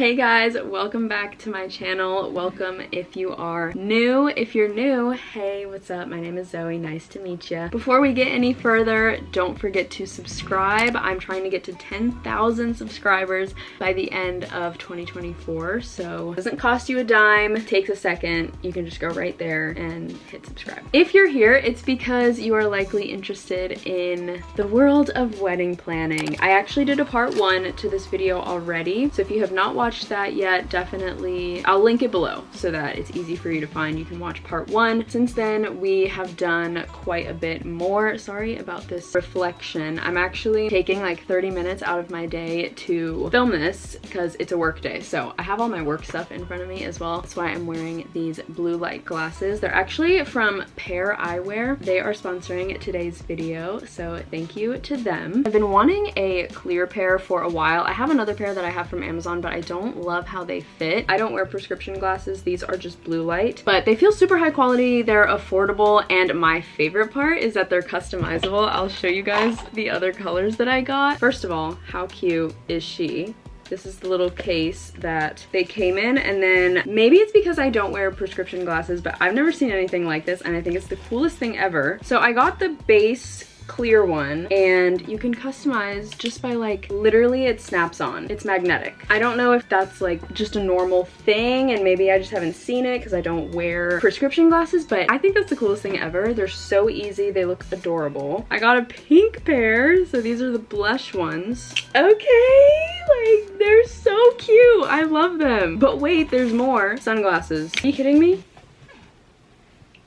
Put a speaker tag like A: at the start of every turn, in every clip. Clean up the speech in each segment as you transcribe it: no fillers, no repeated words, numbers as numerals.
A: Hey guys, welcome back to my channel. Welcome if you are new. If you're new, hey, what's up? My name is Zoe. Nice to meet you. Before we get any further, don't forget to subscribe. I'm trying to get to 10,000 subscribers by the end of 2024, so it doesn't cost you a dime. Takes a second. You can just go right there and hit subscribe. If you're here, it's because you are likely interested in the world of wedding planning. I actually did a part 1 to this video already, so if you have not watched that yet, definitely I'll link it below so that it's easy for you to find. You can watch part 1. Since then we have done quite a bit more. Sorry about this reflection. I'm actually taking like 30 minutes out of my day to film this because it's a work day, so I have all my work stuff in front of me as well. That's why I'm wearing these blue light glasses. They're actually from Pair Eyewear. They are sponsoring today's video, so thank you to them. I've been wanting a clear pair for a while. I have another pair that I have from Amazon, but I don't love how they fit. I don't wear prescription glasses. These are just blue light, but they feel super high quality. They're affordable, and my favorite part is that they're customizable. I'll show you guys the other colors that I got. First of all, how cute is she? This is the little case that they came in, and then maybe it's because I don't wear prescription glasses, but I've never seen anything like this, and I think it's the coolest thing ever. So I got the base clear one, and you can customize just by like literally it snaps on. It's magnetic. I don't know if that's like just a normal thing, and maybe I just haven't seen it because I don't wear prescription glasses, but I think that's the coolest thing ever. They're so easy. They look adorable. I got a pink pair, so these are the blush ones. Okay, like they're so cute. I love them. But wait, there's more. Sunglasses. Are you kidding me?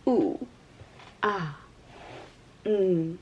A: Ooh. Ah.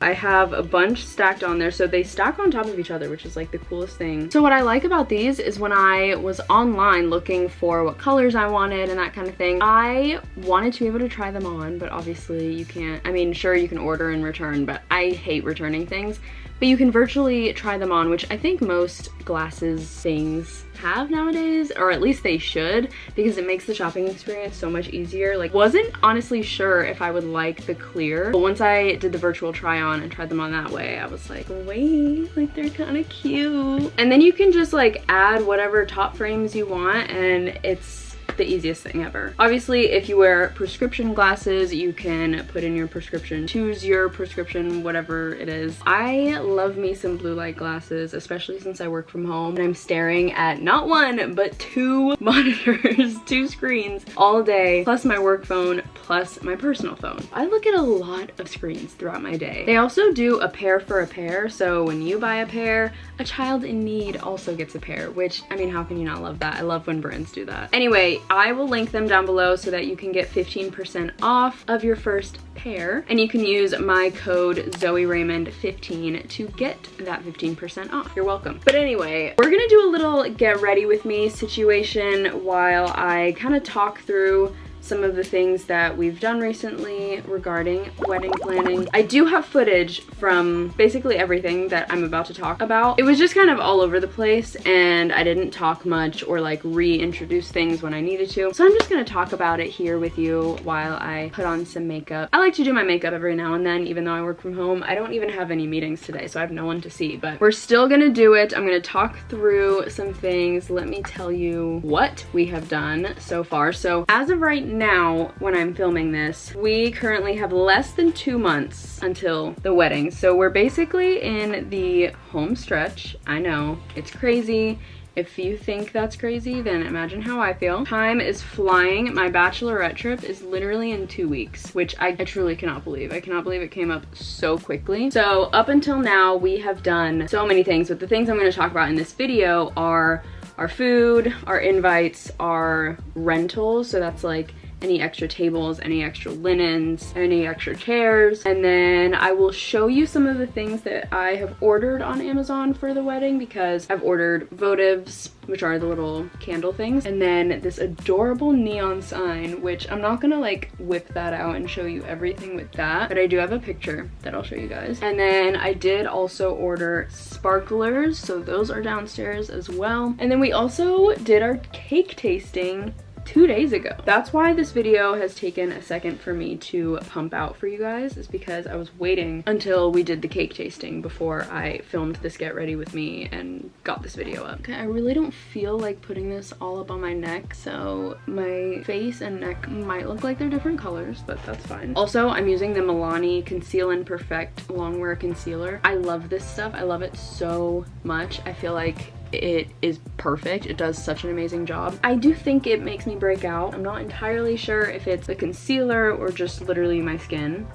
A: I have a bunch stacked on there, so they stack on top of each other, which is like the coolest thing. So what I like about these is when I was online looking for what colors I wanted and that kind of thing, I wanted to be able to try them on, but obviously you can't. I mean, sure, you can order and return, but I hate returning things. But you can virtually try them on, which I think most glasses things have nowadays, or at least they should, because it makes the shopping experience so much easier. Like, wasn't honestly sure if I would like the clear, but once I did the virtual try on and tried them on that way, I was like, wait, like they're kind of cute. And then you can just like add whatever top frames you want, and it's the easiest thing ever. Obviously, if you wear prescription glasses, you can put in your prescription, choose your prescription, whatever it is. I love me some blue light glasses, especially since I work from home and I'm staring at not one, but 2 monitors, 2 screens all day, plus my work phone, plus my personal phone. I look at a lot of screens throughout my day. They also do a pair for a pair, so when you buy a pair, a child in need also gets a pair, which, I mean, how can you not love that? I love when brands do that. Anyway, I will link them down below so that you can get 15% off of your first pair, and you can use my code ZoeRaymond15 to get that 15% off. You're welcome. But anyway, we're gonna do a little get ready with me situation while I kind of talk through some of the things that we've done recently regarding wedding planning. I do have footage from basically everything that I'm about to talk about. It was just kind of all over the place, and I didn't talk much or like reintroduce things when I needed to. So I'm just gonna talk about it here with you while I put on some makeup. I like to do my makeup every now and then, even though I work from home. I don't even have any meetings today, so I have no one to see, but we're still gonna do it. I'm gonna talk through some things. Let me tell you what we have done so far. So as of right now, when I'm filming this, we currently have less than 2 months until the wedding. So we're basically in the home stretch. I know, it's crazy. If you think that's crazy, then imagine how I feel. Time is flying. My bachelorette trip is literally in 2 weeks, which I truly cannot believe. I cannot believe it came up so quickly. So up until now, we have done so many things, but the things I'm gonna talk about in this video are our food, our invites, our rentals. So that's like any extra tables, any extra linens, any extra chairs. And then I will show you some of the things that I have ordered on Amazon for the wedding, because I've ordered votives, which are the little candle things, and then this adorable neon sign, which I'm not gonna like whip that out and show you everything with that, but I do have a picture that I'll show you guys. And then I did also order sparklers, so those are downstairs as well. And then we also did our cake tasting 2 days ago. That's why this video has taken a second for me to pump out for you guys, is because I was waiting until we did the cake tasting before I filmed this get ready with me and got this video up. Okay, I really don't feel like putting this all up on my neck, so my face and neck might look like they're different colors, but that's fine. Also, I'm using the Milani Conceal and Perfect Longwear Concealer. I love this stuff. I love it so much. I feel like it is perfect. It does such an amazing job. I do think it makes me break out. I'm not entirely sure if it's the concealer or just literally my skin.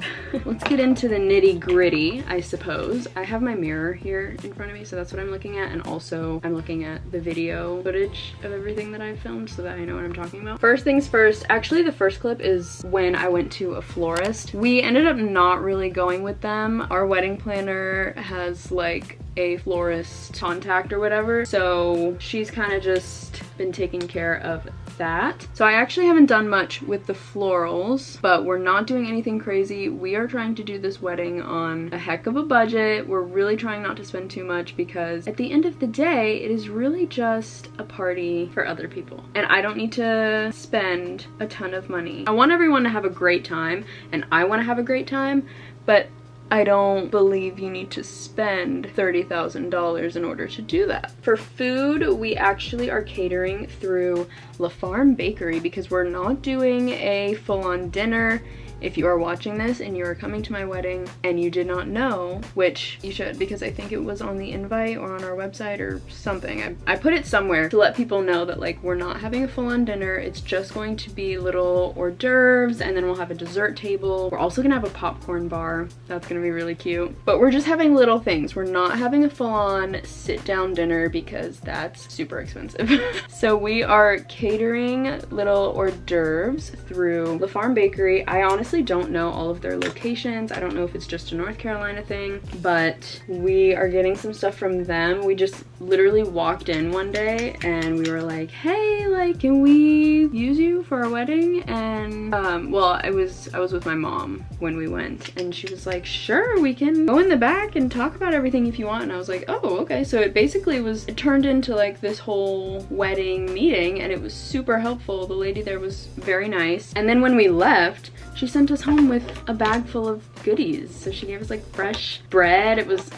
A: Let's get into the nitty gritty, I suppose. I have my mirror here in front of me, so that's what I'm looking at, and also I'm looking at the video footage of everything that I've filmed so that I know what I'm talking about. First things first, actually the first clip is when I went to a florist. We ended up not really going with them. Our wedding planner has like a florist contact or whatever, so she's kind of just been taking care of that. So I actually haven't done much with the florals, but we're not doing anything crazy. We are trying to do this wedding on a heck of a budget. We're really trying not to spend too much because at the end of the day, it is really just a party for other people. And I don't need to spend a ton of money. I want everyone to have a great time, and I want to have a great time, but I don't believe you need to spend $30,000 in order to do that. For food, we actually are catering through La Farm Bakery because we're not doing a full-on dinner. If you are watching this and you are coming to my wedding and you did not know, which you should because I think it was on the invite or on our website or something. I put it somewhere to let people know that like we're not having a full-on dinner. It's just going to be little hors d'oeuvres, and then we'll have a dessert table. We're also gonna have a popcorn bar. That's gonna be really cute. But we're just having little things. We're not having a full-on sit-down dinner because that's super expensive. So we are catering little hors d'oeuvres through La Farm Bakery. I honestly don't know all of their locations. I don't know if it's just a North Carolina thing, but we are getting some stuff from them. We just literally walked in one day and we were like, hey, like, can we use you for our wedding? And well, I was with my mom when we went, and she was like, sure, we can go in the back and talk about everything if you want. And I was like, oh, okay. So it basically it turned into like this whole wedding meeting, and it was super helpful. The lady there was very nice. And then when we left, she sent us home with a bag full of goodies. So she gave us like fresh bread. It was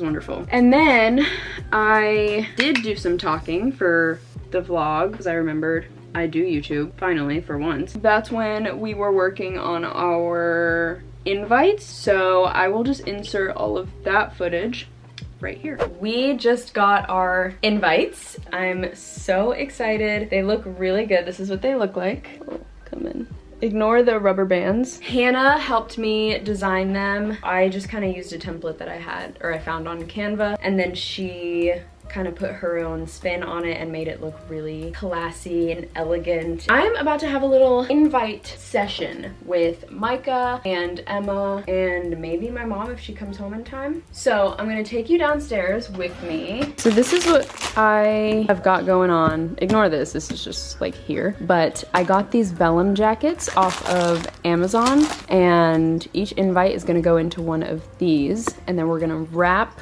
A: wonderful. And then I did do some talking for the vlog because I remembered I do YouTube, finally, for once. That's when we were working on our invites. So I will just insert all of that footage right here. We just got our invites. I'm so excited. They look really good. This is what they look like. Oh, come in. Ignore the rubber bands. Hannah helped me design them. I just kind of used a template that I found on Canva, and then she kind of put her own spin on it and made it look really classy and elegant. I'm about to have a little invite session with Micah and Emma and maybe my mom if she comes home in time. So I'm gonna take you downstairs with me. So this is what I have got going on. Ignore this, this is just like here. But I got these vellum jackets off of Amazon, and each invite is gonna go into one of these, and then we're gonna wrap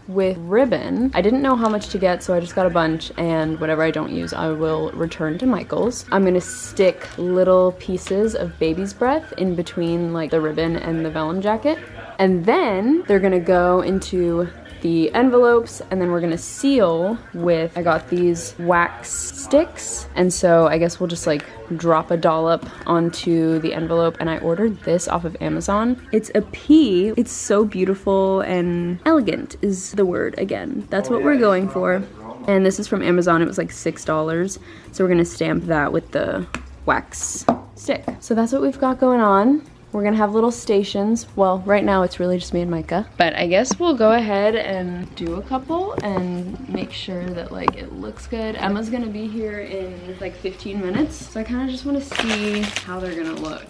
A: with ribbon. I didn't know how much to get, so I just got a bunch, and whatever I don't use I will return to Michael's. I'm gonna stick little pieces of baby's breath in between like the ribbon and the vellum jacket, and then they're gonna go into the envelopes, and then we're gonna seal with, I got these wax sticks, and so I guess we'll just like drop a dollop onto the envelope. And I ordered this off of Amazon. It's a P. It's so beautiful and elegant is the word again. That's what we're going for. And this is from Amazon. It was like $6. So we're gonna stamp that with the wax stick. So that's what we've got going on. We're gonna have little stations. Well, right now it's really just me and Micah. But I guess we'll go ahead and do a couple and make sure that like it looks good. Emma's gonna be here in like 15 minutes. So I kind of just wanna see how they're gonna look.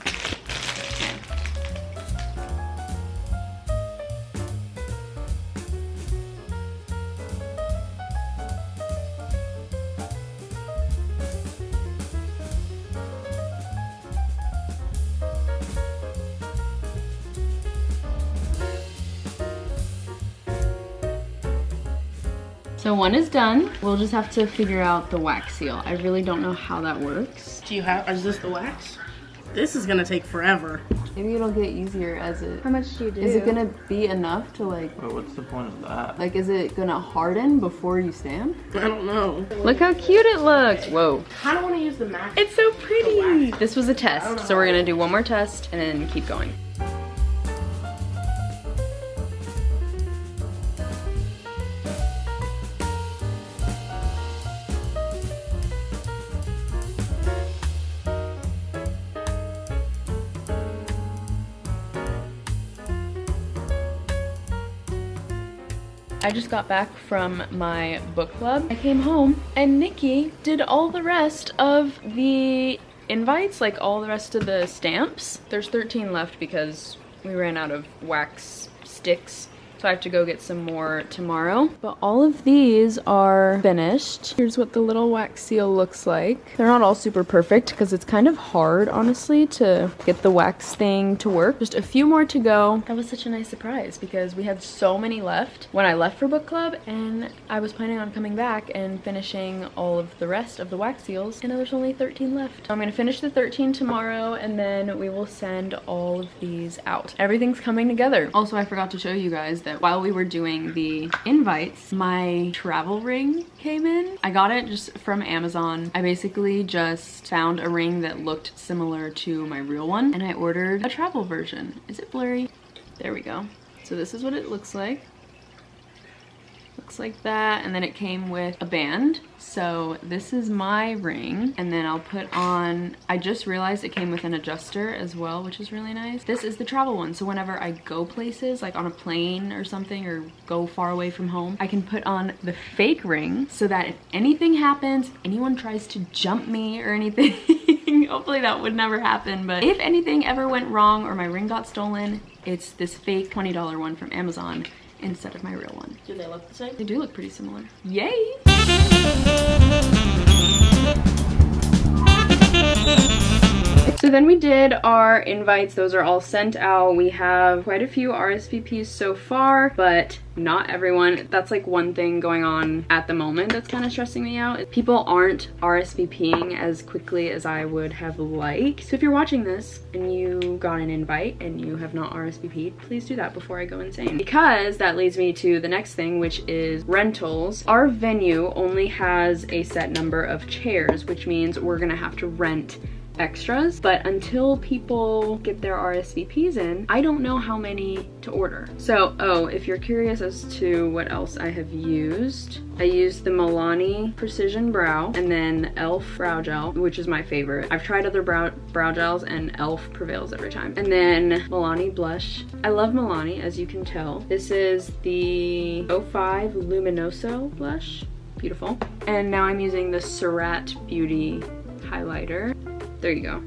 A: So one is done. We'll just have to figure out the wax seal. I really don't know how that works.
B: Do you have, is this the wax? This is gonna take forever.
A: Maybe it'll get easier as it...
C: How much do you do?
A: Is it gonna be enough to like...
D: But what's the point of that?
A: Like, is it gonna harden before you stamp?
B: I don't know.
A: Look how cute it looks. Whoa.
B: I don't want to use the max.
A: It's so pretty. This was a test, so we're gonna do one more test and then keep going. I just got back from my book club. I came home and Nikki did all the rest of the invites, like all the rest of the stamps. There's 13 left because we ran out of wax sticks. So I have to go get some more tomorrow. But all of these are finished. Here's what the little wax seal looks like. They're not all super perfect because it's kind of hard, honestly, to get the wax thing to work. Just a few more to go. That was such a nice surprise because we had so many left when I left for book club, and I was planning on coming back and finishing all of the rest of the wax seals, and there's only 13 left. So I'm gonna finish the 13 tomorrow, and then we will send all of these out. Everything's coming together. Also, I forgot to show you guys that while we were doing the invites, my travel ring came in. I got it just from Amazon. I basically just found a ring that looked similar to my real one, and I ordered a travel version. Is it blurry? There we go. So this is what it looks like. Looks like that, and then it came with a band. So this is my ring, and then I'll put on, I just realized it came with an adjuster as well, which is really nice. This is the travel one, so whenever I go places, like on a plane or something, or go far away from home, I can put on the fake ring so that if anything happens, anyone tries to jump me or anything, hopefully that would never happen, but if anything ever went wrong or my ring got stolen, it's this fake $20 one from Amazon instead of my real one.
B: Do they look the same?
A: They do look pretty similar. Yay! So then we did our invites. Those are all sent out. We have quite a few RSVPs so far, but not everyone. That's like one thing going on at the moment that's kind of stressing me out. People aren't RSVPing as quickly as I would have liked. So if you're watching this and you got an invite and you have not RSVP'd, please do that before I go insane. Because that leads me to the next thing, which is rentals. Our venue only has a set number of chairs, which means we're gonna have to rent extras, but until people get their RSVPs in, I don't know how many to order. So, oh, if you're curious as to what else I have used, I used the Milani Precision Brow and then e.l.f. Brow Gel, which is my favorite. I've tried other brow gels and e.l.f. prevails every time. And then Milani Blush. I love Milani, as you can tell. This is the 05 Luminoso blush. Beautiful. And now I'm using the Surratt Beauty highlighter. There you go.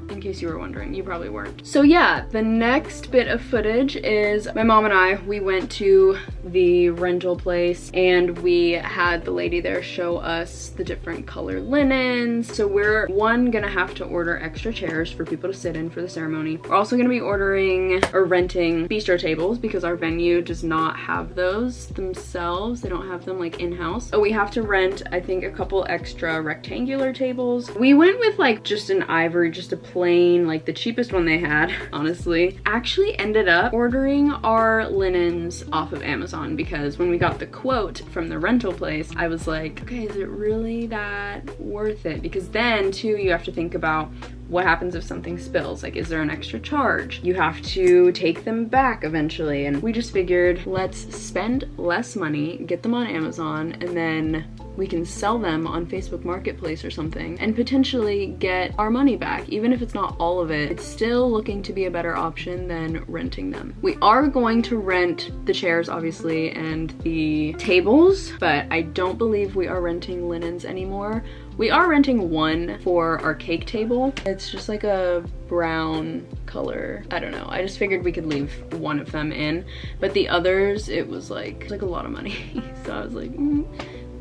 A: In case you were wondering, you probably weren't. So yeah, the next bit of footage is my mom and I, we went to the rental place and we had the lady there show us the different color linens. So we're gonna have to order extra chairs for people to sit in for the ceremony. We're also gonna be ordering or renting bistro tables because our venue does not have those themselves. They don't have them like in-house. So we have to rent, I think, a couple extra rectangular tables. We went with like just an ivory, just a plain, like the cheapest one they had, honestly. Actually ended up ordering our linens off of Amazon because when we got the quote from the rental place, I was like, okay, is it really that worth it? Because then too, you have to think about what happens if something spills? Like, is there an extra charge? You have to take them back eventually. And we just figured, let's spend less money, get them on Amazon, and then we can sell them on Facebook Marketplace or something and potentially get our money back. Even if it's not all of it, it's still looking to be a better option than renting them. We are going to rent the chairs, obviously, and the tables, but I don't believe we are renting linens anymore. We are renting one for our cake table. It's just like a brown color. I don't know. I just figured we could leave one of them in, but the others, it was like a lot of money. So I was like,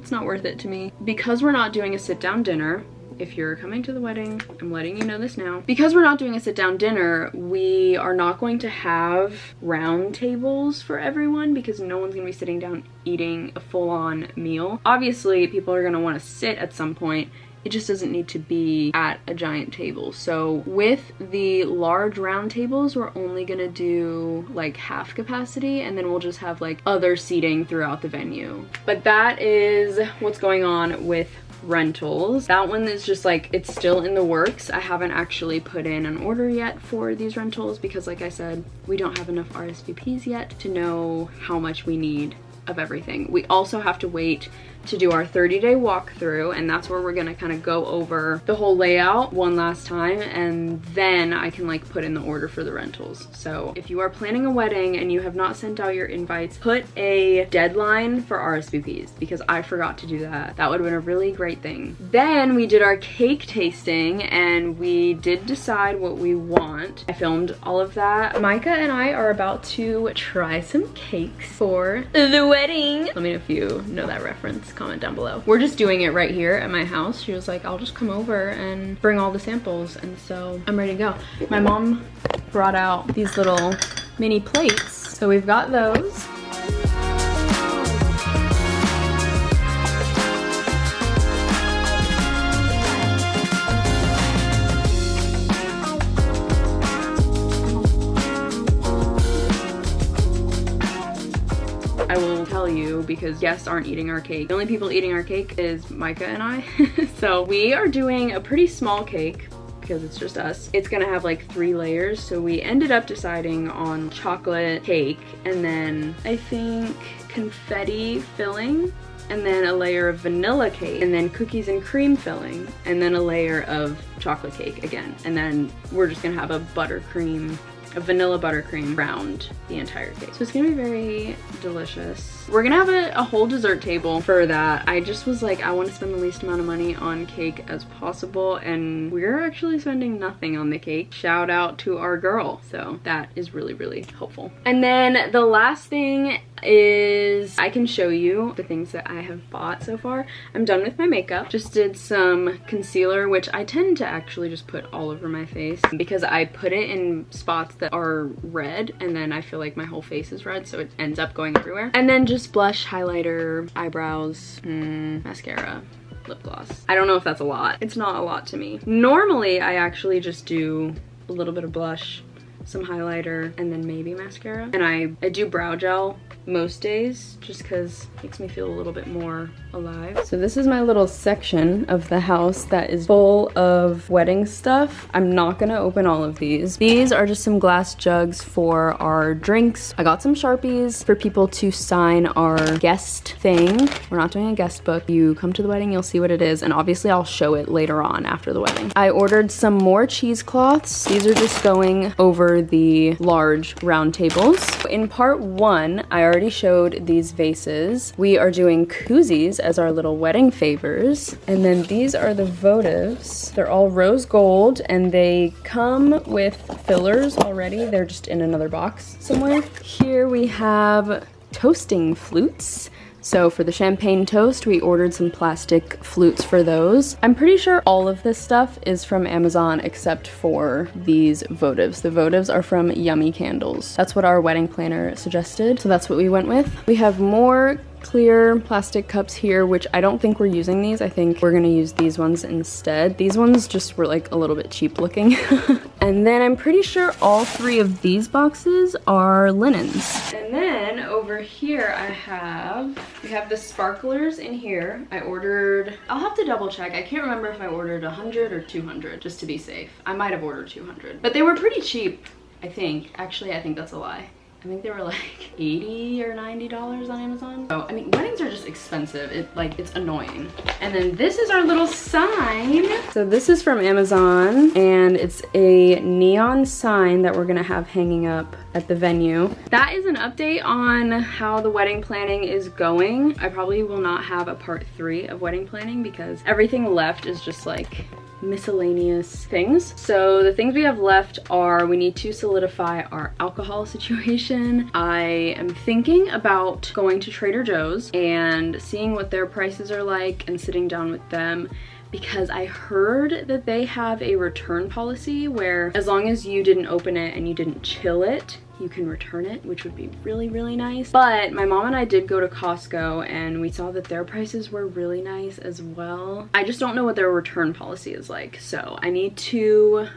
A: it's not worth it to me. Because we're not doing a sit-down dinner, if you're coming to the wedding, I'm letting you know this now. Because we're not doing a sit-down dinner, we are not going to have round tables for everyone because no one's gonna be sitting down eating a full-on meal. Obviously, people are gonna wanna sit at some point. It just doesn't need to be at a giant table. So with the large round tables, we're only gonna do like half capacity, and then we'll just have like other seating throughout the venue. But that is what's going on with rentals. That one is just like, it's still in the works. I haven't actually put in an order yet for these rentals because, like I said, we don't have enough RSVPs yet to know how much we need of everything. We also have to wait to do our 30-day walkthrough, and that's where we're gonna kind of go over the whole layout one last time, and then I can like put in the order for the rentals. So if you are planning a wedding and you have not sent out your invites, put a deadline for RSVPs because I forgot to do that. That would have been a really great thing. Then we did our cake tasting and we did decide what we want. I filmed all of that. Micah and I are about to try some cakes for the wedding. Let me know if you know that reference. Comment down below. We're just doing it right here at my house. She was like, I'll just come over and bring all the samples, and so I'm ready to go. My mom brought out these little mini plates, so we've got those. I will tell you because guests aren't eating our cake. The only people eating our cake is Micah and I. So we are doing a pretty small cake because it's just us. It's gonna have like 3 layers. So we ended up deciding on chocolate cake and then I think confetti filling, and then a layer of vanilla cake, and then cookies and cream filling, and then a layer of chocolate cake again. And then we're just gonna have a vanilla buttercream around the entire cake. So it's gonna be very delicious. We're gonna have a whole dessert table for that. I just was like, I want to spend the least amount of money on cake as possible, and we're actually spending nothing on the cake. Shout out to our girl. So that is really, really helpful. And then the last thing is I can show you the things that I have bought so far. I'm done with my makeup. Just did some concealer, which I tend to actually just put all over my face because I put it in spots that are red, and then I feel like my whole face is red, so it ends up going everywhere. And then just blush, highlighter, eyebrows, mascara, lip gloss. I don't know if that's a lot. It's not a lot to me. Normally, I actually just do a little bit of blush, some highlighter, and then maybe mascara. And I do brow gel most days just because it makes me feel a little bit more alive. So this is my little section of the house that is full of wedding stuff. I'm not gonna open all of these. These are just some glass jugs for our drinks. I got some Sharpies for people to sign our guest thing. We're not doing a guest book. You come to the wedding, you'll see what it is, and obviously I'll show it later on after the wedding. I ordered some more cheesecloths. These are just going over the large round tables. In part 1, I already showed these vases. We are doing koozies as our little wedding favors. And then these are the votives. They're all rose gold and they come with fillers already. They're just in another box somewhere. Here we have toasting flutes. So for the champagne toast, we ordered some plastic flutes for those. I'm pretty sure all of this stuff is from Amazon except for these votives. The votives are from Yummy Candles. That's what our wedding planner suggested, so that's what we went with. We have more clear plastic cups here, which I don't think we're using these. I think we're gonna use these ones instead. These ones just were like a little bit cheap looking. And then I'm pretty sure all 3 of these boxes are linens. And then over here we have the sparklers in here. I'll have to double check. I can't remember if I ordered 100 or 200 just to be safe. I might have ordered 200, but they were pretty cheap, I think. Actually, I think that's a lie. I think they were like $80 or $90 on Amazon. So, I mean, weddings are just expensive. It's annoying. And then this is our little sign. So this is from Amazon and it's a neon sign that we're gonna have hanging up at the venue. That is an update on how the wedding planning is going. I probably will not have a part 3 of wedding planning because everything left is just like miscellaneous things. So the things we have left are we need to solidify our alcohol situation. I am thinking about going to Trader Joe's and seeing what their prices are like and sitting down with them because I heard that they have a return policy where as long as you didn't open it and you didn't chill it, you can return it, which would be really, really nice. But my mom and I did go to Costco and we saw that their prices were really nice as well. I just don't know what their return policy is like. So we need to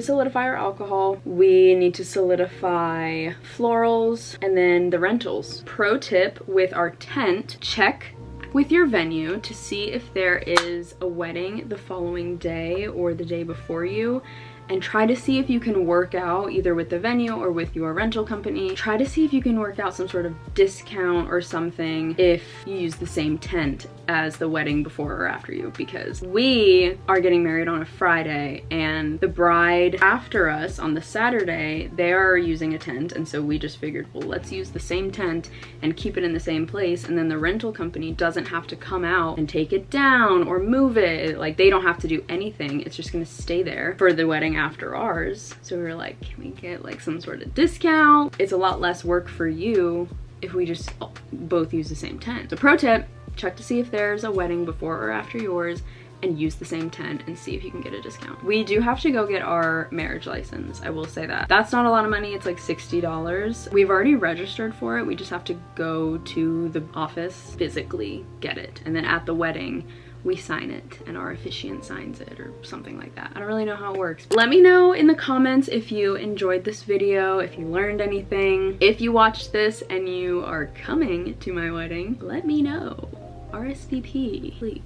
A: solidify our alcohol. We need to solidify florals and then the rentals. Pro tip with our tent, check with your venue to see if there is a wedding the following day or the day before you, and try to see if you can work out either with the venue or with your rental company. Try to see if you can work out some sort of discount or something if you use the same tent as the wedding before or after you, because we are getting married on a Friday and the bride after us on the Saturday, they are using a tent, and so we just figured, well, let's use the same tent and keep it in the same place, and then the rental company doesn't have to come out and take it down or move it. Like, they don't have to do anything. It's just gonna stay there for the wedding after ours. So we were like, can we get like some sort of discount? It's a lot less work for you if we just both use the same tent. So pro tip, check to see if there's a wedding before or after yours and use the same tent and see if you can get a discount. We do have to go get our marriage license, I will say that. That's not a lot of money, it's like $60. We've already registered for it, we just have to go to the office, physically get it, and then at the wedding, we sign it and our officiant signs it or something like that. I don't really know how it works. Let me know in the comments if you enjoyed this video, if you learned anything. If you watched this and you are coming to my wedding, let me know. RSVP, please.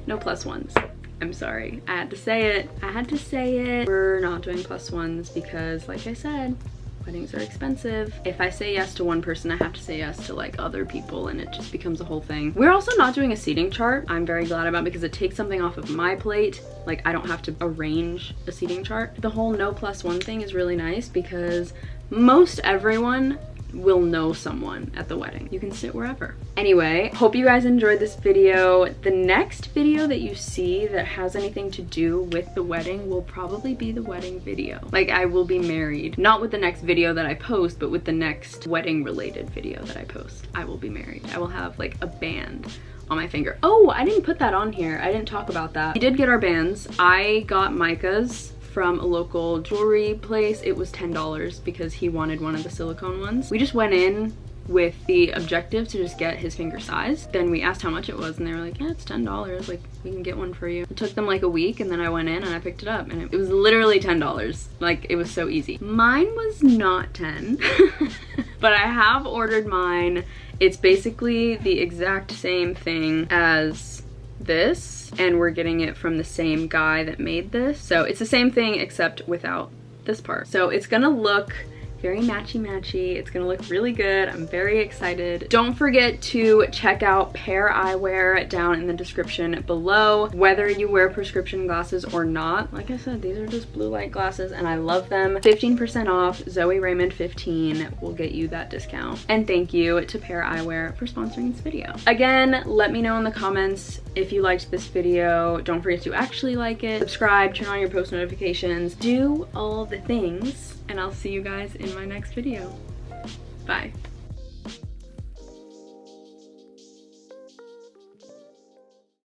A: No plus ones. I'm sorry. I had to say it. I had to say it. We're not doing plus ones because, like I said, weddings are expensive. If I say yes to one person, I have to say yes to like other people, and it just becomes a whole thing. We're also not doing a seating chart. I'm very glad about it because it takes something off of my plate. Like, I don't have to arrange a seating chart. The whole no plus one thing is really nice because most everyone will know someone at the wedding. You can sit wherever. Anyway, hope you guys enjoyed this video. The next video that you see that has anything to do with the wedding will probably be the wedding video. Like, I will be married. Not with the next video that I post, but with the next wedding related video that I post. I will be married. I will have like a band on my finger. Oh, I didn't put that on here. I didn't talk about that. We did get our bands. I got Micah's from a local jewelry place. It was $10 because he wanted one of the silicone ones. We just went in with the objective to just get his finger size. Then we asked how much it was and they were like, yeah, it's $10. Like, we can get one for you. It took them like a week, and then I went in and I picked it up and it was literally $10. Like, it was so easy. Mine was not 10, but I have ordered mine. It's basically the exact same thing as this, and we're getting it from the same guy that made this. So it's the same thing except without this part. So it's gonna look very matchy-matchy. It's gonna look really good. I'm very excited. Don't forget to check out Pair Eyewear down in the description below. Whether you wear prescription glasses or not, like I said, these are just blue light glasses and I love them. 15% off, Zoe Raymond 15 will get you that discount. And thank you to Pair Eyewear for sponsoring this video. Again, let me know in the comments if you liked this video. Don't forget to actually like it, subscribe, turn on your post notifications, do all the things, and I'll see you guys in my next video. Bye.